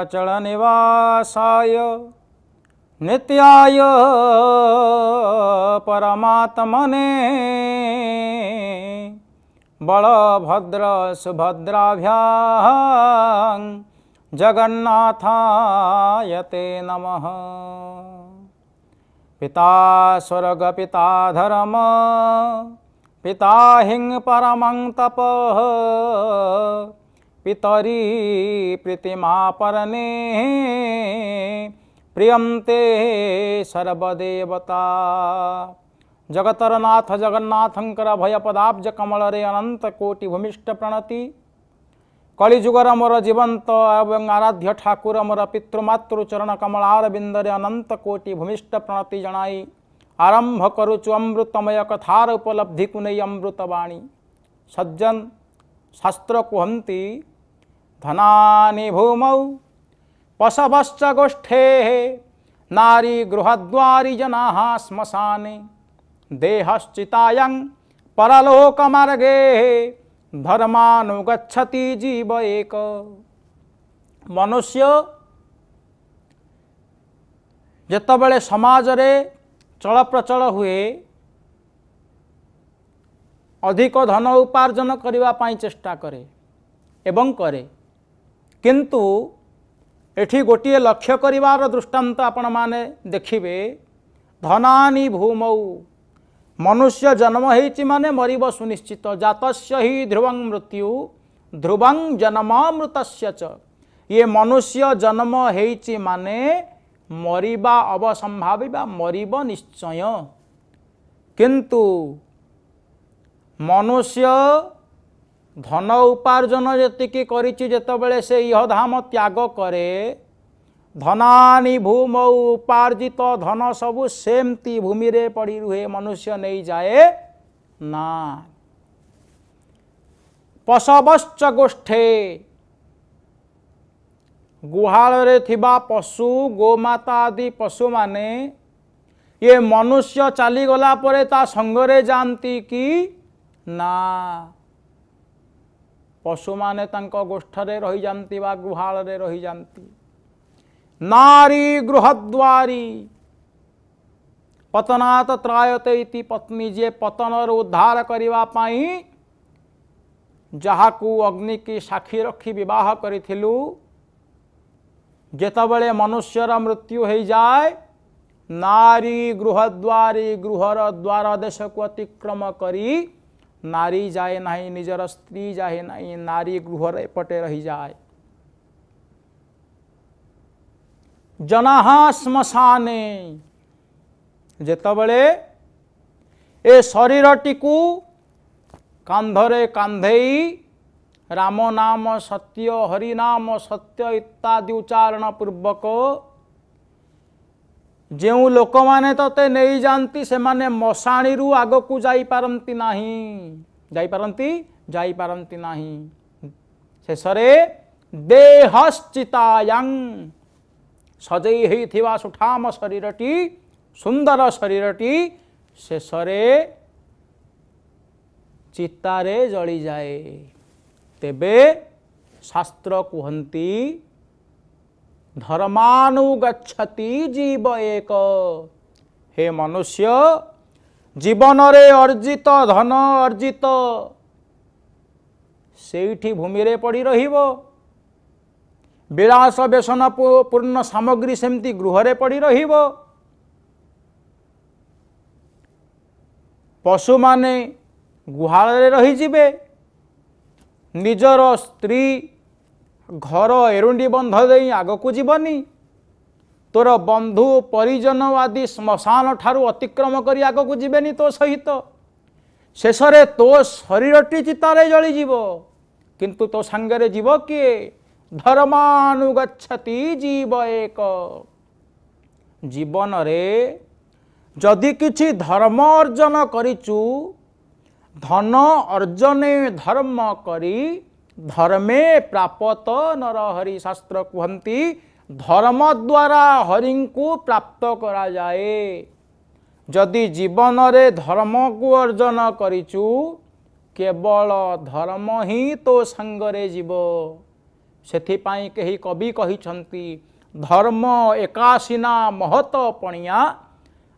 नीलाचल निवासाय नित्याय परमात्मने बलभद्र सुभद्राभ्यां जगन्नाथाय ते नमः। पिता स्वर्ग पिता धर्म पिता हिंग परमं तपः पितरी प्रीतिमा परने प्रियंते सर्वदेवता। जगतरनाथ जगन्नाथंकर भयपदाब्ज कमल रे अनंत कोटि भूमिष्ठ प्रणति। कलिजुगर मोर जीवंत एवं आराध्य ठाकुर मोर पितृमातृ चरण कमलार बिंदरे अनंत कोटि भूमिष्ठ प्रणति जनाई आरंभ करुचु अमृतमय कथार उपलब्धि को नहीं अमृतवाणी। सज्जन शास्त्र कुहंती धनानि भूमौ पशवश्च गोष्ठे नारी गृहद्वारी जनाः श्मशाने देहश्चितायं परलोक मार्गे धर्मानुगच्छति जीव एक। मनुष्य जेतबेले समाज रे चल प्रचल हुए अधिक धन उपार्जन करने पाई चेष्टा करे एवं करे, किंतु एठी गोटे लक्ष्य करिवार दृष्टांत आपण माने देखिबे। धनानि भूमौ मनुष्य जन्म हेछि माने मरिब सुनिश्चित। जातस्य ही ध्रुवं मृत्यु ध्रुवं जन्मामृतस्य च। ये मनुष्य जन्म हेछि माने मरिबा अवसंभाविबा मरिब निश्चय। किंतु मनुष्य धन उपार्जन जेतिकी करिछि जेतबेले से इह धाम त्याग करे धनानि भूमौ उपार्जित धन सबु सेमती भूमि रे पड़ी रुहे मनुष्य नहीं जाए ना। पशवश्च गोष्ठे गुहाल रे थिबा पशु गोमाता आदि पशु माने ये मनुष्य चली गला परे ता संगरे जानती कि ना। पशु माने तांको गोष्ठरे रही जानती बा गुहाल रे रही जानती। नारी गृहद्वारी पतनात त्रायते इति पत्नी जे पतनर उद्धार करिवा पाई जहाकू अग्नि की साक्षी रखी विवाह करिथिलु जेतबेले मनुष्यर मृत्यु हो जाए नारी गृहद्वारी गृहर द्वार देश को अतिक्रम करी नारी जाए नहीं निजर स्त्री जाए नहीं नारी गृहर एपटे रही जाए। जनाहा श्मशाने जेतबेले ए शरीरटी को कांधरे कांधेई राम नाम सत्य हरि नाम सत्य इत्यादि उच्चारण पूर्वक जेउ लोक माने तते नहीं जानती से माने मशाणी रु आग को जाई पारंती नाही जाई पारंती नाही। शेषरे देहश्चितायं सजई ही थिवा सुठाम शरीरटी सुंदर शरीरटी शेषरे चित्तारे जली जाए। तेबे शास्त्र कुहंती धर्मानुगच्छति जीव एक। हे मनुष्य जीवन रे अर्जित धन अर्जित सेठी भूमि रे पड़ी रहिबो। विलास व्यसन पूर्ण सामग्री सेमती गृह रे पड़ी रहिबो। पशु माने गुहाल रे रही जिबे। निजर स्त्री घर एरुंडी बंध दे आग को जीवनी। तोर बंधु परिजन आदि श्मशान ठारू अतिक्रम करी आग को जीवेनी तो सहित। शेषरे तो शरीरटी चितारे जली जीव किंतु तो सांगरे जीव किए धर्मानुगच्छति जीव एक। जीवन रे जदि किछि धर्म अर्जन करिचु धन अर्जने धर्म करी धर्मे प्राप्त नर हरि। शास्त्र कुहंती धर्म द्वारा हरि को प्राप्त करा जाए। जदि जीवन रे धर्म को अर्जन करिचु केवल धर्म ही तो संगरे जीव सेथिपाई कही कवि कहिछंती धर्म एकासीना महत पणिया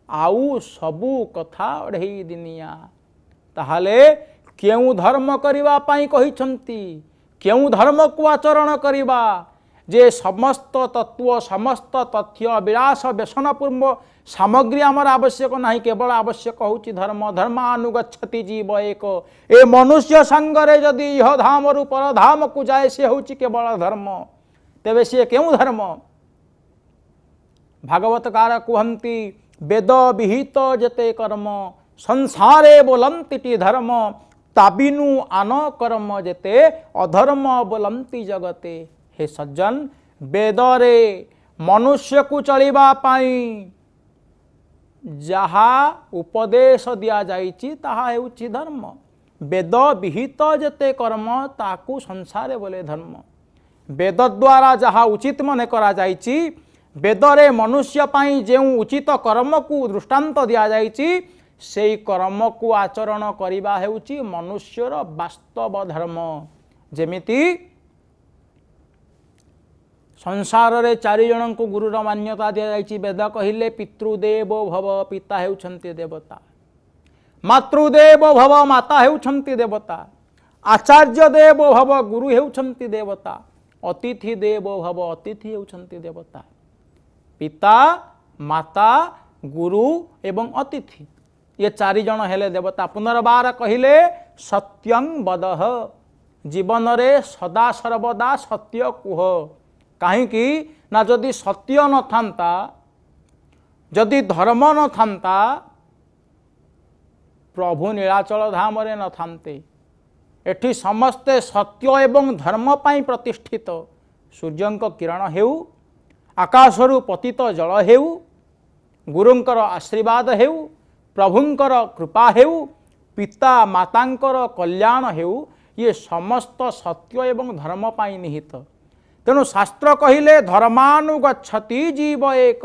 आउ सबु कथा अढ़ई दिनिया। ताहाले केउ धर्म करिबा पाई कहिछंती, केउ धर्म को आचरण करिबा जे समस्त तत्व समस्त तथ्य विलास व्यसनपूर्ण सामग्री आमर आवश्यक नहीं, केवल आवश्यक होची धर्म। धर्मानुगच्छति जीव एक, ए मनुष्य संगरे जदि यह धाम रु पर धाम को जाए से होची केवल धर्म। तेबे से केउ धर्म? भागवतकार कहती वेद विहित जेते कर्म संसारे बोलंती धर्म ताबिनु आन कर्म जेते अधर्म बोलंती जगते। हे सज्जन, वेदरे मनुष्य को चलिबा पाई जहा उपदेश दिया जाइछि ताहा हेउछि धर्म। वेद विहित जेते कर्म ताकू संसारे बोले धर्म। वेद द्वारा जहा उचित मन करा जाइछि, वेदरे मनुष्य पाई जेउ उचित कर्म को दृष्टांत दिया जाइछि सेई कर्म को आचरण करिबा हेउछि मनुष्यर वास्तव धर्म। जेमिति संसार रे चारि जन को गुरुर मान्यता दिया जाइछि। वेद कहिले पितृदेवो भव, पिता हेउछन्ति देवता, मातृदेवो भव, माता हेउछन्ति देवता, आचार्य देवो भव, गुरु हेउछन्ति देवता, अतिथि देवो भव, अतिथि हेउछन्ति देवता। पिता, माता, गुरु एवं अतिथि ये चारि जन हेले देवता। पुनर्बार कहिले सत्यं वदह, जीवन रे सदा सर्वदा सत्य कुह। कहीं ना जदि सत्य न थांता, जदि धर्म न थांता, प्रभु नीलाचल धाम रे न थांते। एठी समस्ते सत्य एवं धर्म पाई प्रतिष्ठित। सूर्यंक किरण हेउ, आकाशरु पतित जल हेउ, गुरुंकर आशीर्वाद हेउ, प्रभुंकर कृपा हेउ, पिता मातांकर कल्याण हेउ, ये समस्त सत्य एवं धर्म पाई निहित। तेणु शास्त्र कहिले धर्मानुगच्छति जीव एक।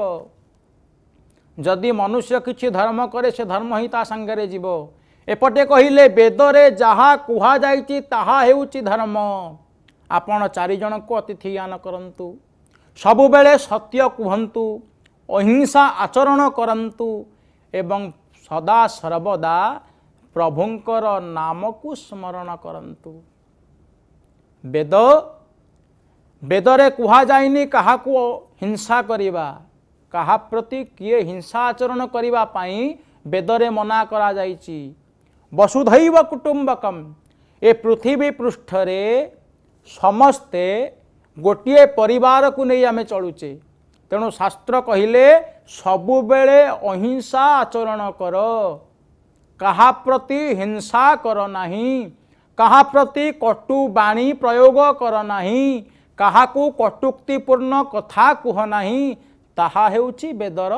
जदि मनुष्य किछि धर्म करे से धर्म ही ता संगरे जीव। एपटे कहिले वेदरे जहा कुहा जाइछि ताहा हेउछि धर्म। आपण चारि जन को अतिथि ज्ञान करंतु, सबु बेले सत्य कुहंतु, अहिंसा आचरण करंतु एवं सदा सर्वदा प्रभुंकर नाम को स्मरण करंतु। वेद वेदरे कुहा जाइनि काहा को हिंसा करिबा, काहा प्रति किए हिंसा आचरण करिबा पाई वेदरे मना करा जाइछि। वसुधैव कुटुंबकम, ए पृथ्वी पृष्ठरे समस्ते गोटिए परिवार को नहीं आमे चलुचे। तेणु शास्त्र कहिले सबु बेले अहिंसा आचरण कर, काहा प्रति हिंसा कर नाही, काहा प्रति कटु बाणी प्रयोग कर नाही, काहा को कटुक्तिपूर्ण कथा कुह नाही। ताहा हेउछि वेदर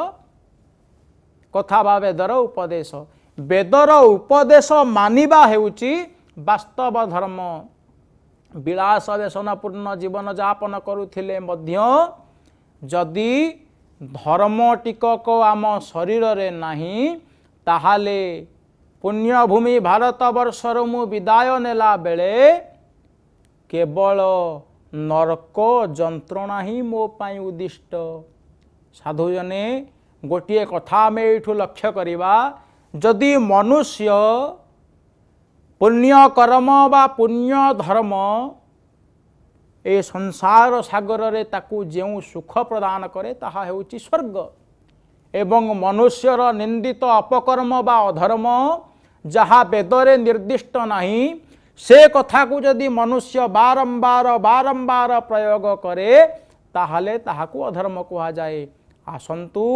कथा बा वेदर उपदेश। वेदर उपदेश मानिबा हेउछि वास्तव धर्म। विलास व्यसनपूर्ण जीवन यापन करुथिले मध्य जदि धर्म टिकक आम शरीर रे नाही, ताहाले पुण्यभूमि भारत वर्षर मु विदाय नेला बेले केवल नरक जंत्रणा ही मो पाई उद्दिष्ट। साधुजने गोटे कथा आम एठू लक्ष्य करिबा, जदि मनुष्य पुण्य कर्म बा पुण्य धर्म ए संसार सागर रे ताकू जेउ सुख प्रदान करे ताहा हेउछि स्वर्ग, एवं मनुष्यर निंदित अपकर्म बा अधर्म जहा वेदरे निर्दिष्ट नाही, से कथा को जदि मनुष्य बारंबार बारंबार प्रयोग करे ताहले ताहाकू अधर्म कहा जाए। आसंतु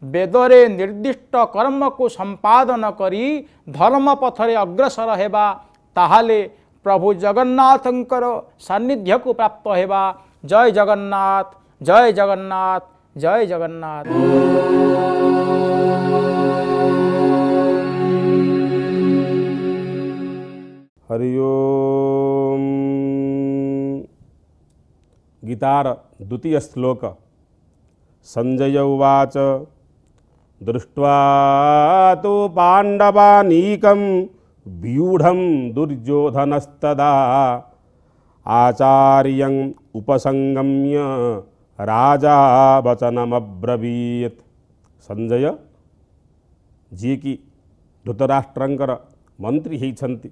वेदरे निर्दिष्ट कर्म को संपादन करी धर्म पथरे अग्रसर हेबा, ताहाले प्रभु जगन्नाथंकर सान्निध्य को प्राप्त हेबा। जय जगन्नाथ, जय जगन्नाथ, जय जगन्नाथ। हरि ओम। गीतार द्वितीय श्लोक। संजय उवाच दृष्ट्वा तो पांडवानीकं व्यूढ़ं दुर्योधनस्तदा आचार्यं उपसंगम्य राजा वचनमब्रवीत्। संजय जी की धृतराष्ट्रंकर मंत्री होइछन्ति,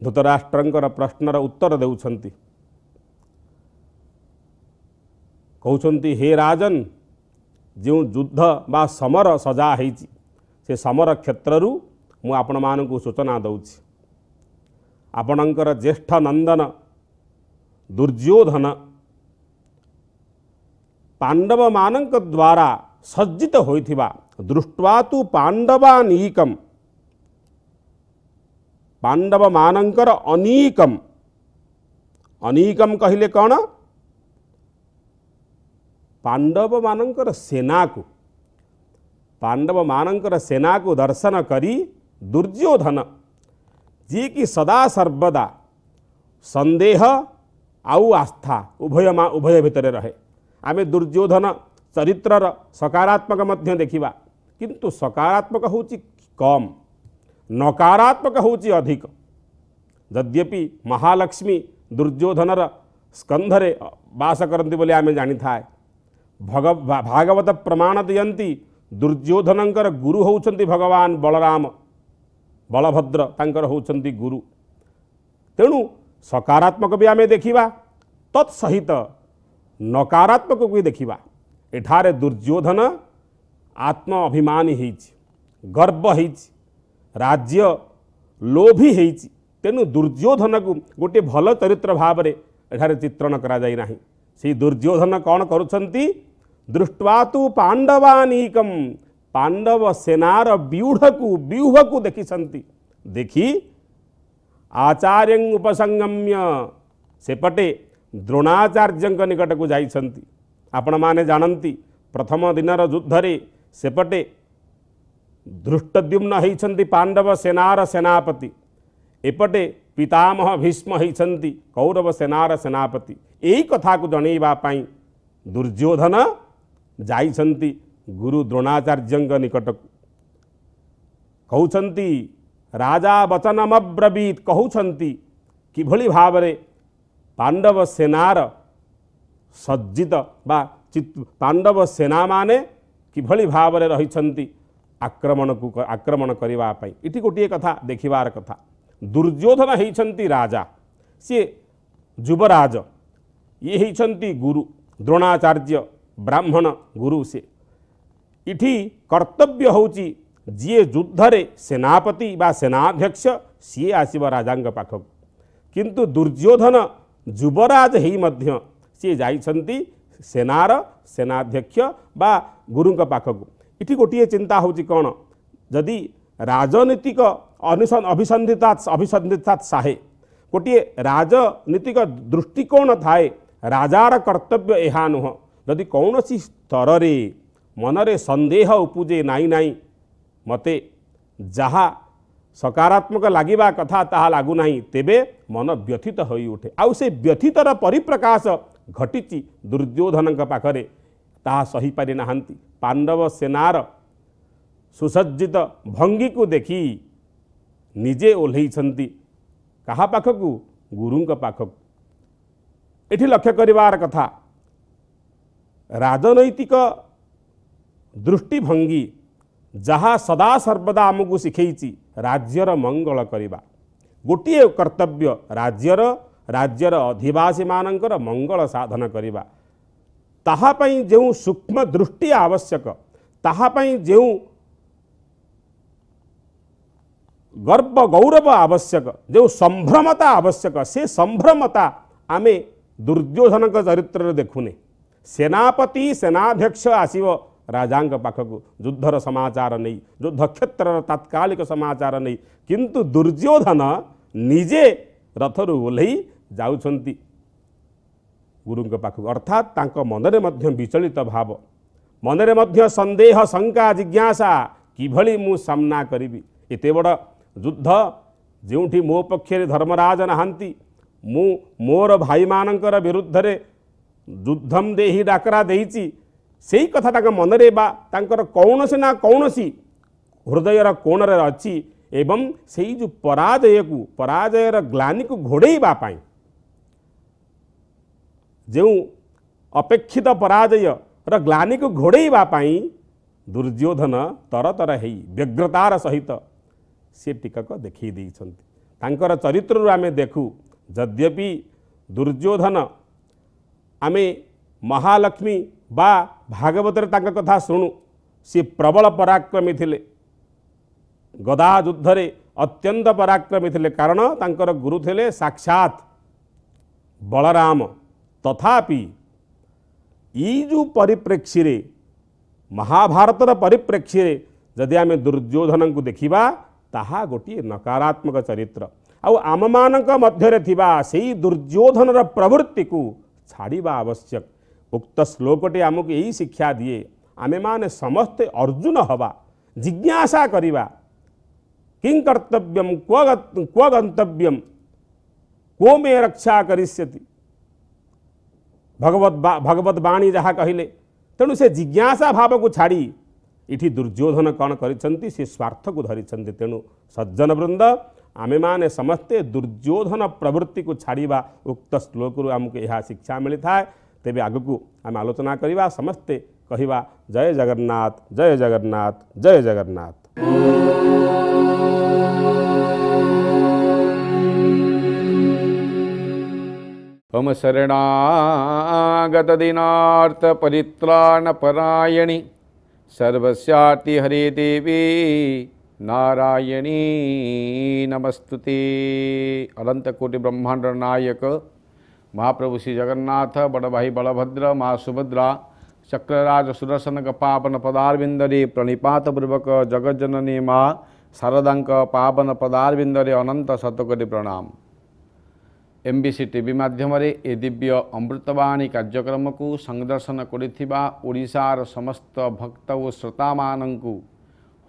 धृतराष्ट्रंकर प्रश्नर उत्तर देउछन्ति। कहउछन्ति हे राजन, जो युद्ध बा समर सजा होइछि से समर क्षेत्ररू मु आपण मानकु सूचना दउछि। आपणकर ज्येष्ठ नंदन दुर्योधन पांडव मानक द्वारा सज्जित होइथिबा दृष्ट्वा तु पांडवानीकम, पांडव मानकर अनीकम, अनीकम कहिले कौन? पांडव मानकर सेना को, पांडव मानकर सेना को दर्शन करी दुर्योधन जी की सदा सर्वदा संदेह आउ आस्था उभय भितर रहे। आमे दुर्योधन चरित्रर सकारात्मक मध्य देखिबा, किंतु सकारात्मक होची कम, नकारात्मक होची अधिक। यद्यपि महालक्ष्मी दुर्योधनर स्कंधरे वास करती बोली आमे जानी थाए। भागवत प्रमाण दियंती दुर्योधनंकर गुरु होउछन्ति भगवान बलराम, बलभद्र तांकर होउछन्ति गुरु। तेणु सकारात्मक भी आमे देखिबा, तत्सहित नकारात्मक भी देखिबा। एठारे दुर्योधन आत्म अभिमानी होइछि, गर्व होइछि, राज्य लोभी होइछि। तेणु दुर्योधन को गोटे भल चरित्र भाव में एठारे चित्रण करा जाई नाही। से दुर्योधन कौन करुछन्ति? दृष्ट्वा तु पांडवानीकम, पांडव सेनार व्यूह को देखिछन्ति। देखी आचार्यं उपसंगम्य सेपटे द्रोणाचार्यंक निकट को जाइछन्ति। आपण माने जानन्ति प्रथम दिनर युद्धरे सेपटे धृष्टद्युम्न होइछन्ति पांडव सेनार सेनापति, एपटे पितामह भीष्म होइछन्ति कौरव सेनार सेनापति। एई कथा को जणैबा पई दुर्योधन जाइछन्ति गुरु द्रोणाचार्यंक निकट को। कहउछन्ति राजा वचनमब्रवीत्, कहउछन्ति किभली भावरे पांडव सेनार सज्जित बा पांडव सेना माने किभली भावरे रहिछन्ति आक्रमण करिबा पई। इति गोटिए कथा देखिबार कथा। दुर्योधन होइछन्ति राजा, सी युवराज, ये होइछन्ति गुरु द्रोणाचार्य ब्राह्मण गुरु। से इठी कर्तव्य होउची जी युद्धरे सेनापति बा सेनाध्यक्ष सी आसीब राजांग पाखक, किंतु दुर्योधन युवराज हेई मध्य सी जाइछन्ति सेनार सेनाध्यक्ष बा गुरुंक पाखक। इठी गोटिए चिंता होउची कौन? जदि राजनीतिक अभिसंधिता साहे गोटे राजनीतिक दृष्टिकोण थाए, राजार कर्तव्य एहा नुह। जदि कौनसी स्तर रे मनरे संदेह उपजे नाई नाई मते जहा सकारात्मक लागिबा कथा ताहा लागु नाही, तेबे मन व्यथित होई उठे। आउ से व्यथितर परिप्रकाश घटिची दुर्योधनक पाखरे, ताहा सही पारि नाहंती। पांडव सेनार सुसज्जित भंगी को देखी निजे ओल्हैछन्ति कहा पाखकु? गुरुंक पाखकु। एठी लक्ष्य करिवार कथा, राजनैतिक दृष्टिभंगी जहाँ सदा सर्वदा आमको शिखैछि राज्यर मंगल करिबा। गोटिए कर्तव्य राज्यर अधिवासी मानकर मंगल साधन करिबा। ताहा पई जेउ सूक्ष्म दृष्टि आवश्यक, ताहा पई जेउ गर्व गौरव आवश्यक, जो संभ्रमता आवश्यक, से संभ्रमता आमे दुर्योधन चरित्र देखुने। सेनापति सेनाध्यक्ष आसीव राजांक पाखक युद्धर समाचार नहीं, युद्ध क्षेत्र तात्कालिक समाचार नहीं, किंतु दुर्योधन निजे रथरु ओल्है जाउछन्ति गुरुंक पाखक। अर्थात तांक मनरे मध्य विचलित भाव, मनरे मध्य संदेह शंका जिज्ञासा किभली मु सामना करिबी। एते बड़ युद्ध जोठी मो पक्षरे धर्मराज नहांती, मु मोर भाई मानकर विरुद्ध रे युद्धम देही डाकरा देइची, सेई कथा तांक मनरे बा तांकर कौनसी ना कौनसी हृदयर कोणरे अछि। एवं सेई जो पराजय को, पराजयर ग्लानि को घोड़ेइबा पाई जो अपेक्षित पराजय ग्लानी को घोड़ेवा दुर्योधन तरतर है व्यग्रतार सहित से टीकक देखी तांकर चरित्र आमे देखू यद्यपि दुर्योधन आमे महालक्ष्मी बा भागवत कथा शुणु सी प्रबल पराक्रमी थिले गदा युद्धरे अत्यंत पराक्रमी थिले कारण तांकर गुरु थिले साक्षात बलराम तथापि ई जो परिप्रेक्षी रे महाभारतर परिप्रेक्षी रे जदि आमे दुर्योधन को देखिबा ताहा गोटे नकारात्मक चरित्र आम मानक मध्यरे थिबा सेही दुर्योधनर प्रवृत्ति को छाड़िबा आवश्यक। उक्त श्लोकटे आमको यही शिक्षा दिए आमे माने समस्ते अर्जुन हवा जिज्ञासा करिबा किं कर्तव्यम क्व गंतव्यम को मे रक्षा करिष्यति भगवत बाणी जहाँ कहले तेणु से जिज्ञासा भाव को छाड़ी इठी दुर्योधन कौन करिसंती से स्वार्थ को धरिसंती। तेणु सज्जन वृंद आमे माने समस्ते दुर्योधन प्रवृत्ति को छाड़िबा उक्त श्लोक आमको यह शिक्षा मिली था। तेबे आगकू आम आलोचना करिबा समस्ते कहिबा जय जगन्नाथ जय जगन्नाथ जय जगन्नाथ। ओम शरणागत दीनार्थ परित्राण परायणी सर्वस्याति हरे देवी नारायणी नमस्तुते। अनंत कोटि ब्रह्मांड नायक महाप्रभु श्री जगन्नाथ बड़ भाई बलभद्र माँ सुभद्रा चक्रराज सुदर्शन पावन पदारविंदरे प्रणिपात पूर्वक जगज्जननी माँ शारदांक पावन पदारविंदरे अनंत शतकोटि प्रणाम। एमबीसी टीवी माध्यम ए दिव्य अमृतवाणी कार्यक्रम को संदर्शन करिथिबा ओडिशार समस्त भक्त और श्रोता मानंकु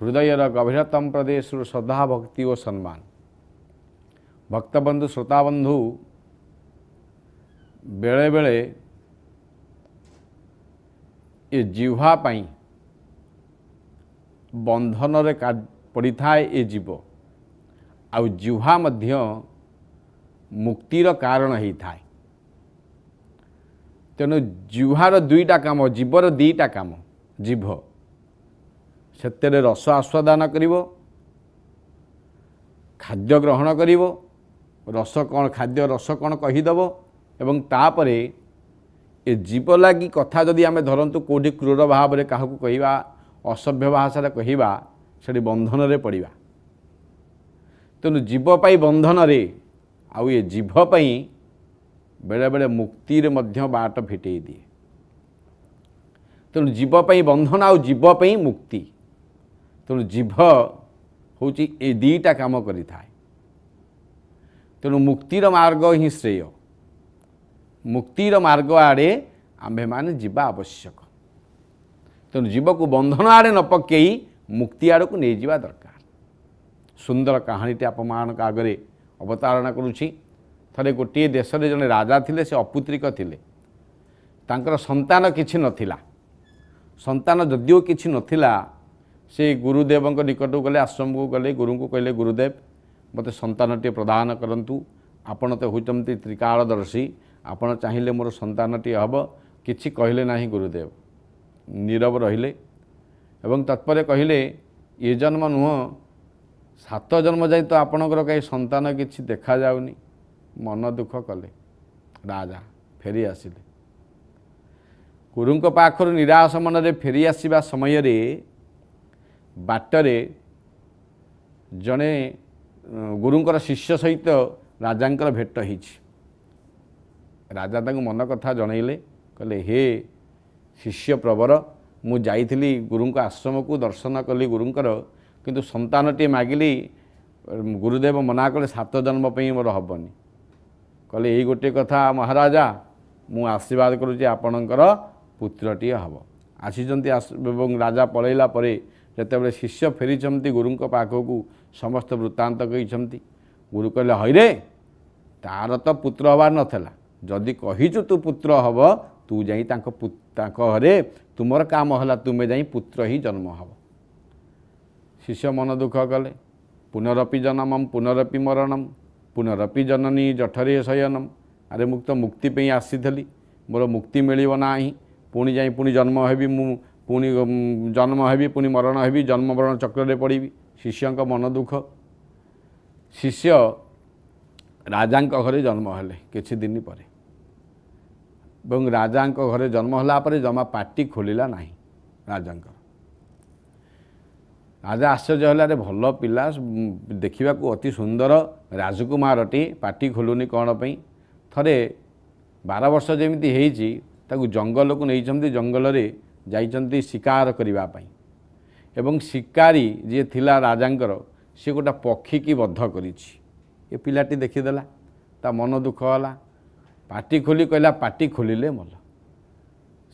हृदयर गभीरतम प्रदेश श्रद्धा भक्ति और सम्मान। भक्तबंधु श्रोताबंधु बेले बेले ये जिह्वा पाई बंधन रे पड़ी थाए ये जीव आउ जिह्वा मध्य मुक्तिर कारण ही थाए। तेणु जिह्वार दुईटा काम जीवर दीटा काम जीभ सेतेरे रस आस्वादन करिवो खाद्य ग्रहण करिवो रस कौन खाद्य रस कौन कहीदेव एवं तापरे ए जीव लगी कथा जदि आमे धरतु कौटी क्रूर भाव में क्या कहवा असभ्य भाषा कहवा से बंधन रे पड़ा। तेणु जीव पाई बंधन रे आउ ये जीभ पाई बेले बेले मुक्ति रे मध्य बाट फिटे दिए। तेणु जीव पाई बंधन आउ जीव पाई मुक्ति। तेणु जीभ होची ए दीटा काम करि थाए। तेणु मुक्तिर मार्ग ही श्रेय। मुक्तिर मार्ग आड़े आम्भे माने जीवा आवश्यक। तेणु जीव को बंधन आड़े न पकई मुक्ति आड़ को नहीं जावा दरकार। सुंदर कहानीटे आप मान आगे अवतारणा करुछि। थरे गोटे देश में जड़े राजा थिले से अपुत्रिक थिले। तांकर संतान किछि नथिला। संतान जदिओ किछि नथिला से गुरुदेव निकट को गले आश्रम को गले गुरु को कहले गुरुदेव मते संतानटे प्रदान करंतु आपण तो होचंती त्रिकालदर्शी आपण चाहिए मोर संतानटी हम किछि कहले नाही। गुरुदेव नीरव रहिले एवं तत्पर कहले ये जन्म नुह 7 जन्म जाए तो आपणकर कहीं संतान किछि देखा जाउनी। मन दुख कले राजा फेरी आसिले। गुरुंक पाखर निराश मन रे फेरी आसिबा समय रे बाटरे जने गुरुंकर शिष्य सहित राजांकर भेट होइछि। राजा तांको मन कथा जनइले कहले हे शिष्य प्रवर मु जाइथिली गुरुंक आश्रम को दर्शन कली गुरुंकर किंतु संतानटी मागिली गुरुदेव मना कले 7 जन्म पे मोर हबनी। कहले यही गोटे कथा महाराजा मु आशीर्वाद करुच्ची आपणकर पुत्रटी हम आसीचंती। एवं राजा पलैला परे जेतेबेले शिष्य फेरीचंती गुरुंक पाखकू समस्त वृत्तांत कहिचंती। गुरु कहले हईरे तार तो पुत्र हबार नथला जदि कहिचु तू पुत्र हब तू जाई तांको घरे तुमर काम हला तुमे जाई पुत्र ही जन्म हब। शिष्य मन दुख कले पुनरपि जन्मम पुनरपि मरणम पुनरपि जननी जठरे शयनम। अरे मुक्त मुक्ति पे आसीथली मोर मुक्ति मिलिब नाही, पुणी जाई पुणी जन्म हेबी, मु पुणी जन्म हेबी, पुणी मरण हेबी, जन्म मरण चक्र पड़िबी। शिष्य मन दुख। शिष्य राजा घरे जन्म हेले किछि दिन पर, एवं राजा घरे जन्म होला पर जमा पाटी खोलिला नाही। राजा आश्चर्य है, भल पिला देखा अति सुंदर राजकुमारटी पाटी खोलुनी कौन पई। थरे 12 वर्ष जमी होती जंगल को नहीं, जंगल रे जाइछन्ति शिकार करिबा पई, एवं शिकारी जी थिला राजांकर सी गोटा पक्षी की बद्ध करिछि। ये पिलाटी देखीदेला, ता मन दुख होला, पाटी खोली कहला पाटी खोलिले मल।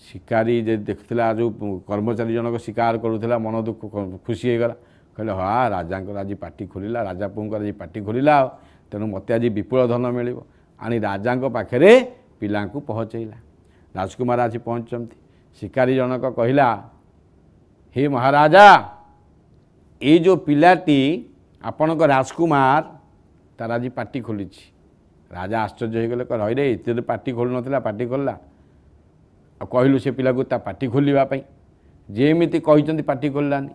शिकारी जे देखला जो कर्मचारी जनक शिकार करूला मन दुख खुशी हो गला, कहले हाँ राजा आज पाटी खोलिला, राजा पुंकर आज पाटी खोलिला, तेणु मत आज विपुल धन मिल आनी राजा पाखे पिला पहुँचैला। राजकुमार आज पहुँचती। शिकारी जनक कहला, हे महाराजा, ये जो पिलाटी आपण राजकुमार तार आज पाटी खोली। राजा आश्चर्य हो गले, रे इतने पाटी खोलु नथिला, पाटी खोलला। कहलु से पिला को ता पाटी खोलवाई, जेमिति कहते पाटी खोललानी।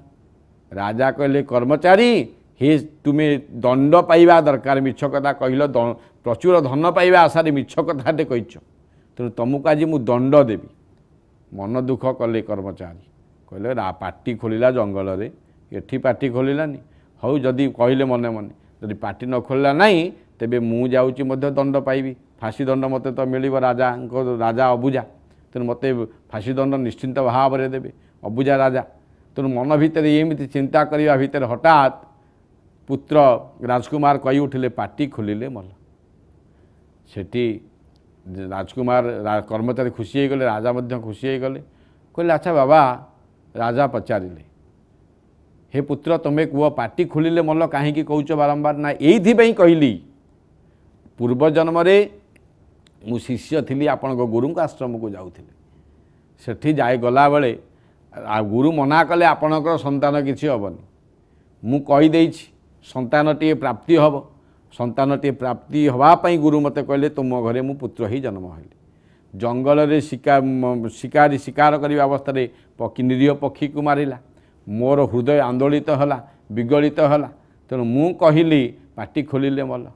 राजा कहले, कर्मचारी हे तुम्हें दंड पाइबा दरकार, मिछ कथा कहल, प्रचुर धन पाइबा आशारे मिछ कथाटे कह, तेणु तुमको आज मु दंड देवी। मन दुख कले कर्मचारी, कहले पाटी खोलिला जंगल रे, एठी पाटी खोलिलानी। हौ जदि कहले मने मने जदि पाटी न खोलला नहीं, तेबे मु जाउची मध्य दंड पाइबी, फांसी दंड मते तो मिलिब। राजा अबुझा, तेणु मत फांसी दंड निश्चिंत भाव में देवे। अबुझा राजा, तेणु मन भितर एमती चिंता करने भितर हठात पुत्र राजकुमार कही उठिले, पाटी खोलिले मल। सेठी राजकुमार कर्मचारी खुशी हो गले, राजा मध्य खुशी हो गले। कहले, अच्छा बाबा, राजा पचारिले, हे पुत्र तुम्हें कह पाटी खोलिले मल कहीं कौच बारंबार? ना ये कहली, पूर्व जन्म मु शिष्य थी आपण गुरु आश्रम को जाऊली, सेठी जाए गला बेले गुरु मना कले आपणकर संतान किसी हेनी, मु कहीदे संतान टे प्राप्ति हम, संतान टे प्राप्ति हाँपाई गुरु मते कहले तुम घरे मु पुत्र ही जन्म हेली। जंगल रे शिकारी शिकार करने अवस्था पक्षी निरीह पक्षी को मारिला, मोर हृदय आंदोलित है, विगलित है। तेणु मु कहली पाटी खोलिले मल।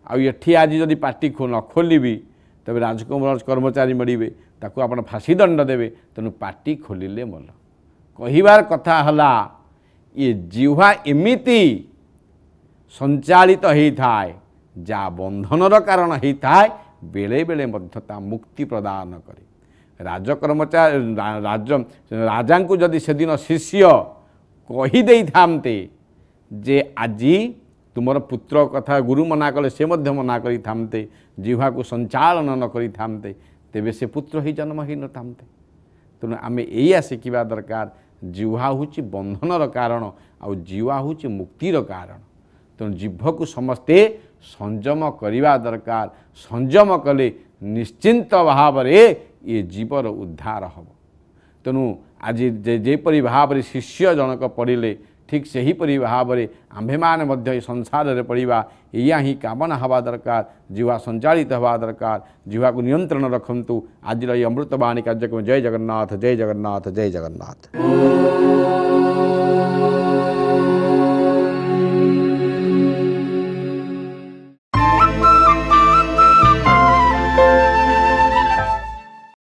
आठी आज जदि पाटी न खोलि तबे राजकुमार कर्मचारी मरिबे, ताकू आपण फांसी दंड देवे, तेणु पाटी खोलिले मल। कहिबार कथा हला, ये जिह्वा एमिति संचालित होता है जा बंधनर कारण होता है, बेले बेले मध्यता मुक्ति प्रदान करे। राजकर्मचारी राजा को जदि से दिन शिष्य कहीदे थामते जे आजी तुमर पुत्र कथा गुरु मना कले, से मध्य मना करी थामते, जिह्वा को संचालन न करी थामते, तेबे से पुत्र ही जन्म ही न थामते। तेणु आम या शिखा दरकार, जिह्वा हूँ बंधनर कारण, आ जिह्वा हूँ मुक्तिर कारण। तेणु जिह्व को समस्ते संयम करने दरकार। संयम कले निश्चिंत भाव में ये जीवर उद्धार हम। तेणु आज जेपरी भाव में शिष्य जनक पढ़िले, ठीक से हीपरी भाव में आम्भे मैंने संसार में पढ़ा, या ही कामना हवा दरकार। जिह्वा संचालित हवा दरकार, जिह्वा को नियंत्रण रखंतु। आज अमृतवाणी कार्यक्रम। जय जगन्नाथ, जय जगन्नाथ, जय जगन्नाथ।